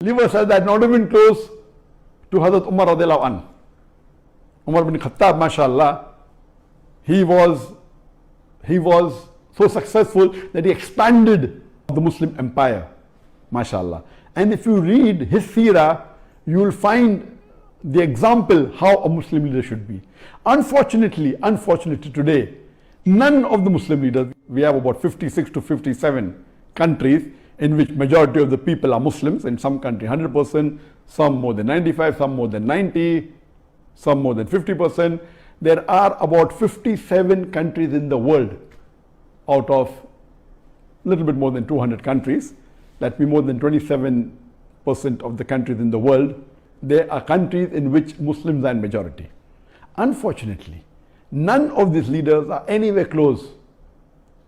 Liver says that not even close to Hazrat Umar radiallahu anh. Umar bin Khattab, mashallah, he was so successful that he expanded the Muslim empire, mashallah. And if you read his seerah, you will find the example how a Muslim leader should be. Unfortunately today, none of the Muslim leaders, we have about 56 to 57 countries in which majority of the people are Muslims. In some country 100%, some more than 95, some more than 90, some more than 50%. There are about 57 countries in the world out of a little bit more than 200 countries. That means more than 27% of the countries in the world, there are countries in which Muslims are in majority. Unfortunately, none of these leaders are anywhere close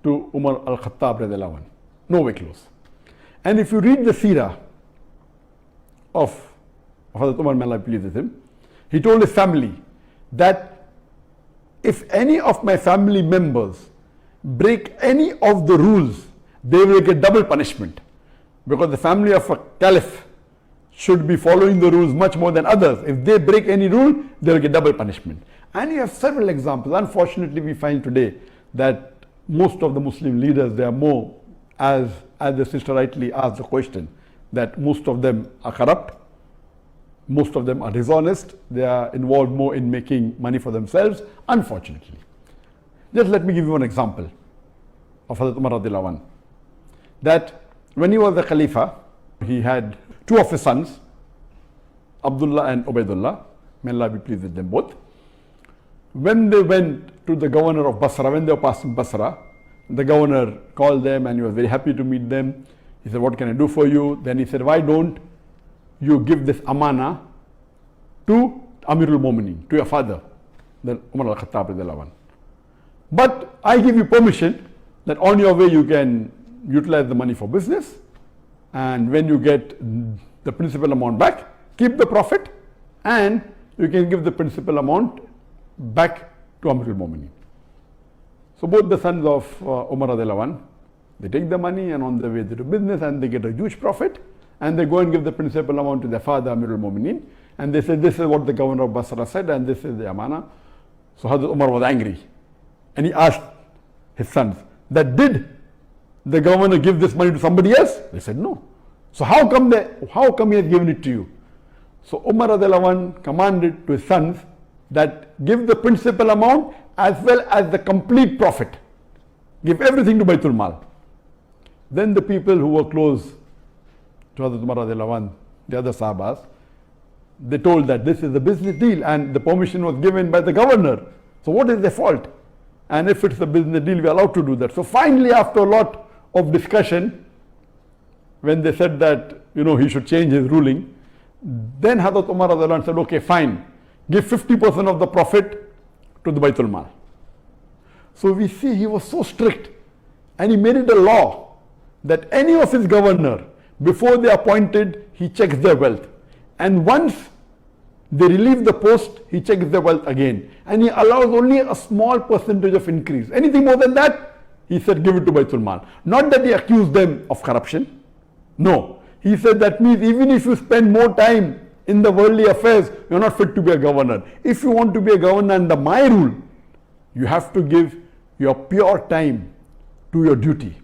to Umar al-Khattab radiallahu anh. Nowhere close. And if you read the seerah of Hazrat Umar, may Allah be pleased with him, he told his family that if any of my family members break any of the rules, they will get double punishment. Because the family of a caliph should be following the rules much more than others. If they break any rule, they will get double punishment. And you have several examples. Unfortunately, we find today that most of the Muslim leaders, they are more, as the sister rightly asked the question, that most of them are corrupt, most of them are dishonest, they are involved more in making money for themselves, unfortunately. Just let me give you one example of Hazrat Umar radiallahu anh. That when he was the Khalifa, he had two of his sons, Abdullah and Ubaidullah, may Allah be pleased with them both. When they went to the governor of Basra, when they were passing Basra, the governor called them and he was very happy to meet them. He said, what can I do for you? Then he said, why don't you give this amana to Amir al-Mu'minin, to your father, the Umar al-Khattab radiallahu anh. But I give you permission that on your way you can utilize the money for business, and when you get the principal amount back, keep the profit and you can give the principal amount back to Amir al-Mu'minin. So both the sons of Umar radiallahu anh, they take the money and on their way they do business and they get a huge profit, and they go and give the principal amount to their father Amir al-Mu'minin, and they say this is what the governor of Basra said and this is the amana. So Hazrat Umar was angry and he asked his sons that did the governor give this money to somebody else? They said no. So how come he has given it to you? So Umar radiallahu anh commanded to his sons that give the principal amount as well as the complete profit. Give everything to Baitul Mal. Then the people who were close to Hazrat Umar radiallahu anh, the other Sahabas, they told that this is a business deal and the permission was given by the governor. So what is their fault? And if it's a business deal, we are allowed to do that. So finally, after a lot of discussion, when they said that, he should change his ruling, then Hazrat Umar radiallahu anh said, okay, fine, give 50% of the profit to the Baitul Mal. So we see he was so strict and he made it a law that any of his governor, before they appointed, he checks their wealth. And once they relieve the post, he checks their wealth again. And he allows only a small percentage of increase. Anything more than that, he said, give it to Baitul Mal. Not that he accused them of corruption. No. He said that means even if you spend more time in the worldly affairs, you're not fit to be a governor. If you want to be a governor under my rule, you have to give your pure time to your duty.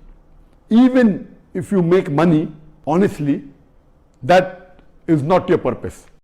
Even if you make money, honestly, that is not your purpose.